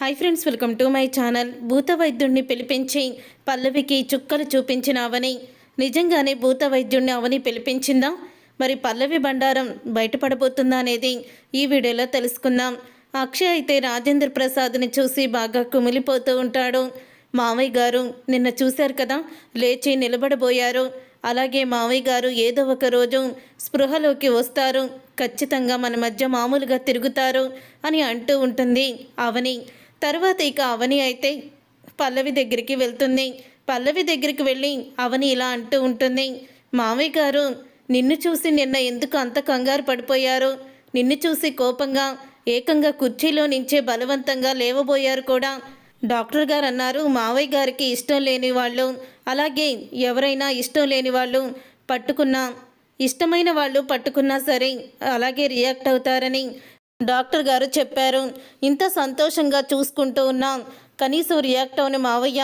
Hi friends, welcome to my channel. భూత వైద్యుడిని పిలిపించి పల్లవికి చుక్కలు చూపించిన అవని నిజంగానే భూత వైద్యుడిని అవని పిలిపించిందా? మరి పల్లవి బండారం బయటపడబోతుందా అనేది ఈ వీడియోలో తెలుసుకుందాం. అక్షయ్ అయితే రాజేంద్ర ప్రసాద్ని చూసి బాగా కుమిలిపోతూ ఉంటాడు. మావయ్య గారు నిన్న చూశారు కదా, లేచి నిలబడబోయారు. అలాగే మావయ్య గారు ఏదో ఒక రోజు స్పృహలోకి వస్తారు, ఖచ్చితంగా మన మధ్య మామూలుగా తిరుగుతారు అని అంటూ ఉంటుంది అవని. తర్వాత ఇక అవని అయితే పల్లవి దగ్గరికి వెళ్తుంది. పల్లవి దగ్గరికి వెళ్ళి అవని ఇలా అంటూ ఉంటుంది, మావయ్య గారు నిన్ను చూసి నిన్న ఎందుకు అంత కంగారు పడిపోయారు? నిన్ను చూసి కోపంగా ఏకంగా కుర్చీలో నుంచే బలవంతంగా లేవబోయారు కూడా. డాక్టర్ గారు అన్నారు, మావయ్య గారికి ఇష్టం లేని వాళ్ళు, అలాగే ఎవరైనా ఇష్టం లేని వాళ్ళు పట్టుకున్నా, ఇష్టమైన వాళ్ళు పట్టుకున్నా సరే అలాగే రియాక్ట్ అవుతారని డాక్టర్ గారు చెప్పారు. ఇంత సంతోషంగా చూసుకుంటూ ఉన్నాం, కనీసం రియాక్ట్ అవని మావయ్య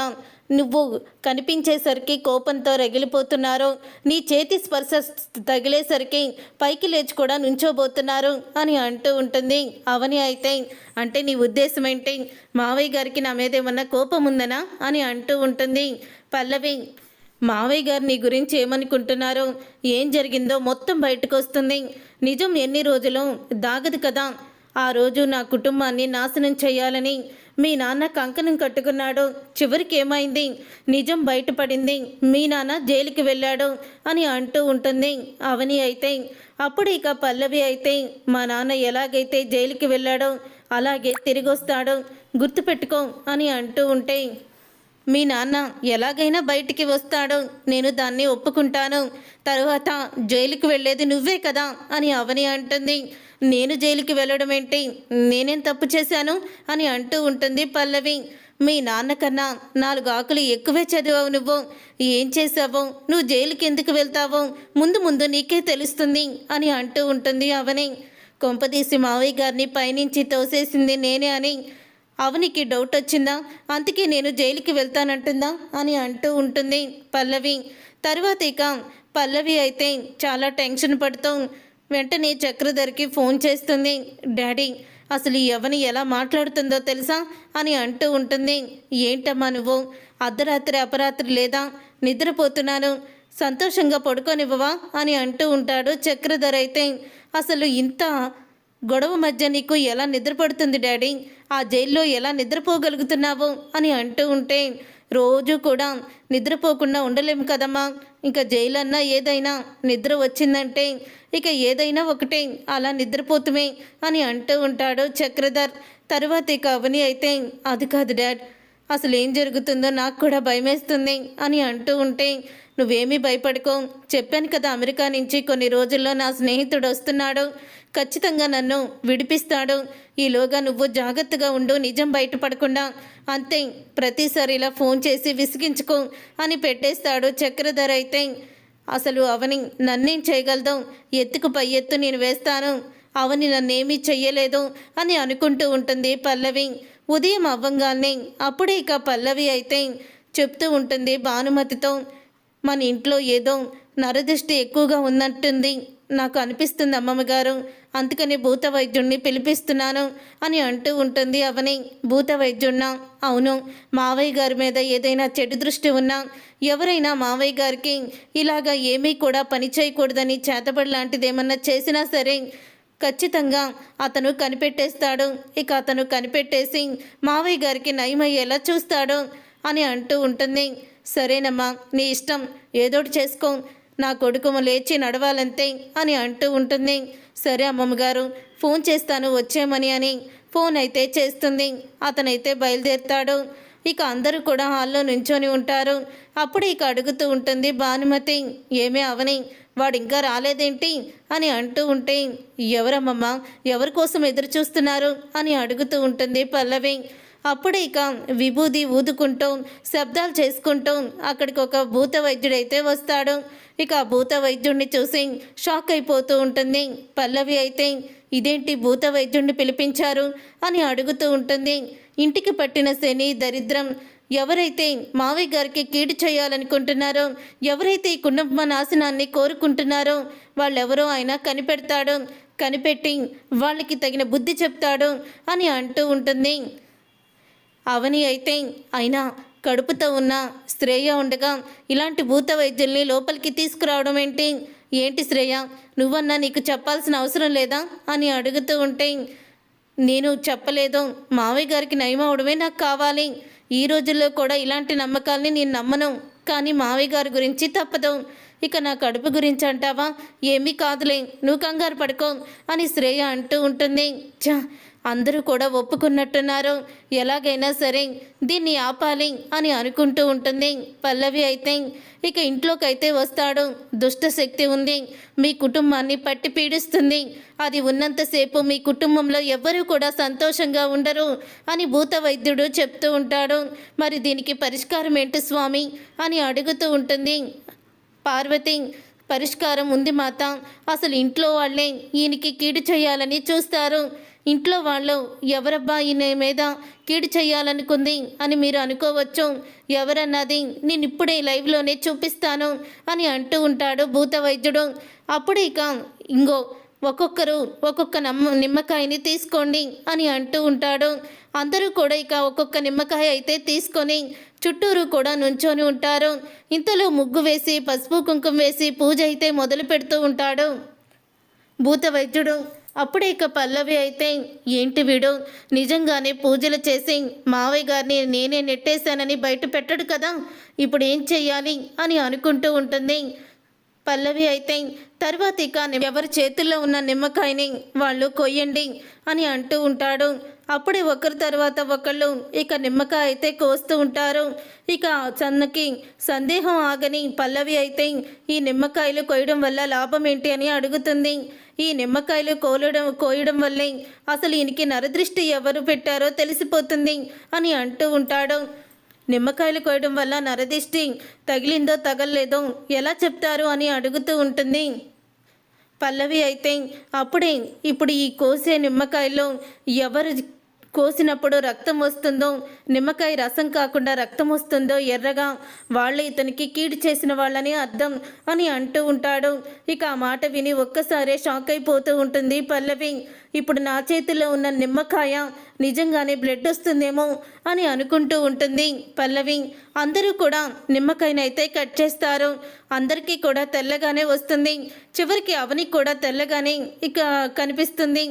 నువ్వు కనిపించేసరికి కోపంతో రగిలిపోతున్నారు. నీ చేతి స్పర్శ తగిలేసరికి పైకి లేచి కూడా నుంచోబోతున్నారు అని అంటూ ఉంటుంది అవని. అయితే అంటే నీ ఉద్దేశం ఏంటి? మావయ్య గారికి నా మీద ఏమన్నా కోపం ఉందనా అని అంటూ ఉంటుంది పల్లవి. మావయ్య గారు నీ గురించి ఏమనుకుంటున్నారో, ఏం జరిగిందో మొత్తం బయటకు వస్తుంది. నిజం ఎన్ని రోజులు దాగదు కదా. ఆ రోజు నా కుటుంబాన్ని నాశనం చేయాలని మీ నాన్న కంకణం కట్టుకున్నాడు. చివరికి ఏమైంది? నిజం బయటపడింది, మీ నాన్న జైలుకి వెళ్ళాడు అని అంటూ ఉంటుంది అవని. అయితే అప్పుడు ఇక పల్లవి అయితే మా నాన్న ఎలాగైతే జైలుకి వెళ్ళాడో అలాగే తిరిగి వస్తాడు, గుర్తుపెట్టుకో అని అంటూ ఉంటే, మీ నాన్న ఎలాగైనా బయటికి వస్తాడు, నేను దాన్ని ఒప్పుకుంటాను, తరువాత జైలుకి వెళ్ళేది నువ్వే కదా అని అవని అంటుంది. నేను జైలుకి వెళ్ళడం ఏంటి? నేనేం తప్పు చేశాను అని అంటూ ఉంటుంది పల్లవి. మీ నాన్నకన్నా 4 ఆకులు ఎక్కువే చదివావు నువ్వు. ఏం చేసావో, నువ్వు జైలుకి ఎందుకు వెళ్తావో ముందు ముందు నీకే తెలుస్తుంది అని అంటూ ఉంటుంది అవని. కొంపదీసి మావయ్య గారిని పైనుంచి తోసేసింది నేనే అని అవనికి డౌట్ వచ్చిందా? అందుకే నేను జైలుకి వెళ్తానంటుందా అని అంటూ ఉంటుంది పల్లవి. తర్వాత ఇక పల్లవి అయితే చాలా టెన్షన్ పడుతూ వెంటనే చక్రధర్కి ఫోన్ చేస్తుంది. డాడీ, అసలు ఈ అవని ఎలా మాట్లాడుతుందో తెలుసా అని అంటూ ఉంటుంది. ఏంటమ్మా నువ్వు? అర్ధరాత్రి అపరాత్రి లేదా? నిద్రపోతున్నాను, సంతోషంగా పడుకోనివ్వవా అని అంటూ ఉంటాడు చక్రధర్. అయితే అసలు ఇంత గొడవ మధ్య నీకు ఎలా నిద్రపడుతుంది డాడీ? ఆ జైల్లో ఎలా నిద్రపోగలుగుతున్నావు అని అంటూ ఉంటే, రోజు కూడా నిద్రపోకుండా ఉండలేము కదమ్మా. ఇంకా జైలు అన్నా ఏదైనా నిద్ర వచ్చిందంటే ఇక ఏదైనా ఒకటే, అలా నిద్రపోతుమే అని అంటూ ఉంటాడు చక్రధర్. తర్వాత ఇక అవని అయితే, అది కాదు డాడ్, అసలు ఏం జరుగుతుందో నాకు కూడా భయమేస్తుంది అని అంటూ ఉంటే, నువ్వేమీ భయపడుకో, చెప్పాను కదా అమెరికా నుంచి కొన్ని రోజుల్లో నా స్నేహితుడు వస్తున్నాడు, ఖచ్చితంగా నన్ను విడిపిస్తాడు, ఈలోగా నువ్వు జాగ్రత్తగా ఉండు, నిజం బయటపడకుండా, అంతే, ప్రతిసారి ఇలా ఫోన్ చేసి విసిగించుకో అని పెట్టేస్తాడు చక్రధర్. అయితే అసలు అవని నన్నేం చేయగలదు? ఎత్తుకు పై ఎత్తు నేను వేస్తాను, అవని నన్నేమీ చెయ్యలేదు అని అనుకుంటూ ఉంటుంది పల్లవి. ఉదయం అవ్వంగానే అప్పుడే ఇక పల్లవి అయితే చెప్తూ ఉంటుంది భానుమతితో, మన ఇంట్లో ఏదో నరదృష్టి ఎక్కువగా ఉన్నట్టుంది నాకు అనిపిస్తుంది అమ్మమ్మ గారు, అందుకని భూత వైద్యుడిని పిలిపిస్తున్నాను అని అంటూ ఉంటుంది అవని. భూత వైద్యుడినా? అవును, మావయ్య గారి మీద ఏదైనా చెడు దృష్టి ఉన్నా, ఎవరైనా మావయ్య గారికి ఇలాగా ఏమీ కూడా పని చేయకూడదని చేతబడి లాంటిది ఏమన్నా చేసినా సరే ఖచ్చితంగా అతను కనిపెట్టేస్తాడు. ఇక అతను కనిపెట్టేసి మావయ్య గారికి నయమయ్యేలా చూస్తాడు అని అంటూ ఉంటుంది. సరేనమ్మా, నీ ఇష్టం, ఏదోటి చేసుకో, నా కొడుకు లేచి నడవాలంతే అని అంటూ ఉంటుంది. సరే అమ్మమ్మ గారు, ఫోన్ చేస్తాను వచ్చేమని అని ఫోన్ అయితే చేస్తుంది. అతనైతే బయలుదేరుతాడు. ఇక అందరూ కూడా హాల్లో నుంచొని ఉంటారు. అప్పుడు ఇక అడుగుతూ ఉంటుంది భానుమతి, ఏమే అవని, వాడు ఇంకా రాలేదేంటి అని అంటూ ఉంటే, ఎవరమ్మమ్మ, ఎవరి కోసం ఎదురు చూస్తున్నారు అని అడుగుతూ ఉంటుంది పల్లవి. అప్పుడే ఇక విభూది ఊదుకుంటూ శబ్దాలు చేసుకుంటూ అక్కడికి ఒక భూత వైద్యుడైతే వస్తాడు. ఇక ఆ భూత వైద్యుడిని చూసి షాక్ అయిపోతూ ఉంటుంది పల్లవి. అయితే ఇదేంటి భూత వైద్యుడిని పిలిపించారు అని అడుగుతూ ఉంటుంది. ఇంటికి పట్టిన శని దరిద్రం, ఎవరైతే మావయ్య గారికి కీడు చేయాలనుకుంటున్నారో, ఎవరైతే ఈ కుటుంబ నాశనాన్ని కోరుకుంటున్నారో వాళ్ళెవరో ఆయన కనిపెడతాడు, కనిపెట్టి వాళ్ళకి తగిన బుద్ధి చెప్తాడు అని అంటూ ఉంటుంది. అవని అయితే అయినా కడుపుతో ఉన్న శ్రేయ ఉండగా ఇలాంటి భూత వైద్యుల్ని లోపలికి తీసుకురావడం ఏంటి? ఏంటి శ్రేయ, నువ్వన్నా నీకు చెప్పాల్సిన అవసరం లేదా అని అడుగుతూ ఉంటే, నేను చెప్పలేదు, మావయ్య గారికి నయం అవడమే నాకు కావాలి. ఈ రోజుల్లో కూడా ఇలాంటి నమ్మకాల్ని నేను నమ్మను, కానీ మావయ్య గారి గురించి తప్పదు. ఇక నా కడుపు గురించి అంటావా? ఏమీ కాదులే, నువ్వు కంగారు పడుకో అని శ్రేయ అంటూ ఉంటుంది. అందరూ కూడా ఒప్పుకున్నట్టున్నారు, ఎలాగైనా సరే దీన్ని ఆపాలి అని అనుకుంటూ ఉంటుంది. పల్లవి అయితే ఇక ఇంట్లోకి అయితే వస్తాడు. దుష్ట శక్తి ఉంది, మీ కుటుంబాన్ని పట్టి పీడిస్తుంది, అది ఉన్నంతసేపు మీ కుటుంబంలో ఎవ్వరూ కూడా సంతోషంగా ఉండరు అని భూత వైద్యుడు చెప్తూ ఉంటాడు. మరి దీనికి పరిష్కారం ఏంటి స్వామి అని అడుగుతూ ఉంటుంది పార్వతి. పరిష్కారం ఉంది మాత, అసలు ఇంట్లో వాళ్ళే ఈయనకి కీడు చేయాలని చూస్తారు. ఇంట్లో వాళ్ళు ఎవరబ్బా ఈయన మీద కీడు చేయాలనుకుంది అని మీరు అనుకోవచ్చు. ఎవరన్నది నేను ఇప్పుడే లైవ్లోనే చూపిస్తాను అని అంటూ ఉంటాడు భూత వైద్యుడు. అప్పుడు ఇక ఇంగో ఒక్కొక్కరు ఒక్కొక్క నిమ్మకాయని తీసుకోండి అని అంటూ ఉంటాడు. అందరూ కూడా ఇక ఒక్కొక్క నిమ్మకాయ అయితే తీసుకొని చుట్టూరు కూడా నుంచొని ఉంటారు. ఇంతలో ముగ్గు వేసి పసుపు కుంకుమ వేసి పూజ అయితే మొదలు పెడుతూ ఉంటాడు భూత వైద్యుడు. అప్పుడే ఇక పల్లవి అయితే ఏంటి వీడు నిజంగానే పూజలు చేసి మావయ్య గారిని నేనే నెట్టేశానని బయట పెట్టడు కదా, ఇప్పుడు ఏం చెయ్యాలి అని అనుకుంటూ ఉంటుంది. పల్లవి అయితే తర్వాత ఇక ఎవరి చేతుల్లో ఉన్న నిమ్మకాయని వాళ్ళు కొయ్యండి అని అంటూ ఉంటాడు. అప్పుడే ఒకరి తర్వాత ఒకళ్ళు ఇక నిమ్మకాయ అయితే కోస్తూ ఉంటారు. ఇక చన్నకి సందేహం ఆగని పల్లవి అయితే ఈ నిమ్మకాయలు కొయ్యడం వల్ల లాభం ఏంటి అని అడుగుతుంది. ఈ నిమ్మకాయలు కోయడం వల్లే అసలు ఈయనకి నరదృష్టి ఎవరు పెట్టారో తెలిసిపోతుంది అని అంటూ ఉంటాడు. నిమ్మకాయలు కోయడం వల్ల నరదిష్టి తగిలిందో తగలలేదో ఎలా చెప్తారు అని అడుగుతూ ఉంటుంది పల్లవి అయితే. అప్పుడే ఇప్పుడు ఈ కోసే నిమ్మకాయలో ఎవరు కోసినప్పుడు రక్తం వస్తుందో, నిమ్మకాయ రసం కాకుండా రక్తం వస్తుందో ఎర్రగా, వాళ్ళు ఇతనికి కీడు చేసిన వాళ్ళని అర్థం అని అంటూ ఉంటాడు. ఇక ఆ మాట విని ఒక్కసారే షాక్ అయిపోతూ ఉంటుంది పల్లవి. ఇప్పుడు నా చేతిలో ఉన్న నిమ్మకాయ నిజంగానే బ్లడ్ వస్తుందేమో అని అనుకుంటూ ఉంటుంది పల్లవి. అందరూ కూడా నిమ్మకాయనైతే కట్ చేస్తారు. అందరికీ కూడా తెల్లగానే వస్తుంది. చివరికి అవనికి కూడా తెల్లగానే ఇక కనిపిస్తుంది.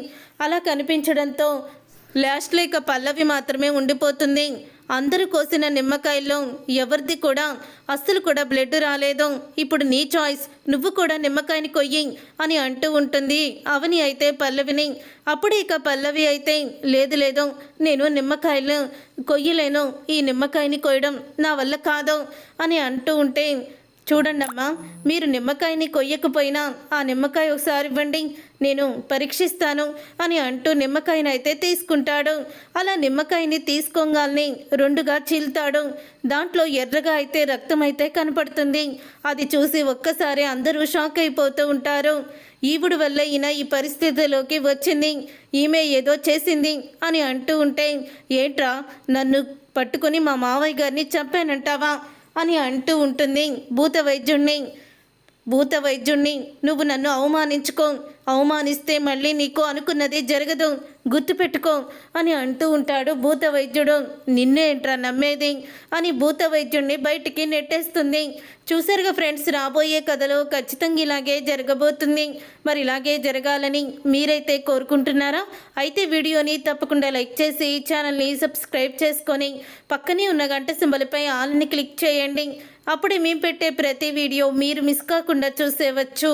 అలా కనిపించడంతో లాస్ట్లో ఇక పల్లవి మాత్రమే ఉండిపోతుంది. అందరూ కోసిన నిమ్మకాయల్లో ఎవరిది కూడా అస్సలు కూడా బ్లడ్ రాలేదు. ఇప్పుడు నీ చాయిస్, నువ్వు కూడా నిమ్మకాయని కొయ్యి అని అంటూ ఉంటుంది అవని అయితే పల్లవిని. అప్పుడు ఇక పల్లవి అయితే లేదు నేను నిమ్మకాయలు కొయ్యలేను, ఈ నిమ్మకాయని కొయ్యడం నా వల్ల కాదు అని అంటూ ఉంటే, చూడండమ్మా, మీరు నిమ్మకాయని కొయ్యకపోయినా ఆ నిమ్మకాయ ఒకసారి ఇవ్వండి, నేను పరీక్షిస్తాను అని అంటూ నిమ్మకాయని అయితే తీసుకుంటాడు. అలా నిమ్మకాయని తీసుకోగానే రెండుగా చీల్తాడు. దాంట్లో ఎర్రగా అయితే రక్తం అయితే కనపడుతుంది. అది చూసి ఒక్కసారి అందరూ షాక్ అయిపోతూ ఉంటారు. ఈవిడ వల్ల ఈయన ఈ పరిస్థితిలోకి వచ్చింది, ఈమె ఏదో చేసింది అని అంటూ ఉంటే, ఏంట్రా నన్ను పట్టుకొని మా మావయ్య గారిని చంపానంటావా అని అంటూ ఉంటుంది భూత వైద్యుణ్ణి. నువ్వు నన్ను అవమానిస్తే మళ్ళీ నీకు అనుకున్నది జరగదు, గుర్తుపెట్టుకో అని అంటూ ఉంటాడు భూత వైద్యుడు. నిన్నేంట్రా నమ్మేది అని భూత వైద్యుడిని బయటికి నెట్టేస్తుంది. చూసారుగా ఫ్రెండ్స్, రాబోయే కథలో ఖచ్చితంగా ఇలాగే జరగబోతుంది. మరి ఇలాగే జరగాలని మీరైతే కోరుకుంటున్నారా? అయితే వీడియోని తప్పకుండా లైక్ చేసి ఛానల్ని సబ్స్క్రైబ్ చేసుకొని పక్కనే ఉన్న గంట సింబల్పై ఆల్ని క్లిక్ చేయండి. అప్పుడే మేము పెట్టే ప్రతి వీడియో మీరు మిస్ కాకుండా చూసేవచ్చు.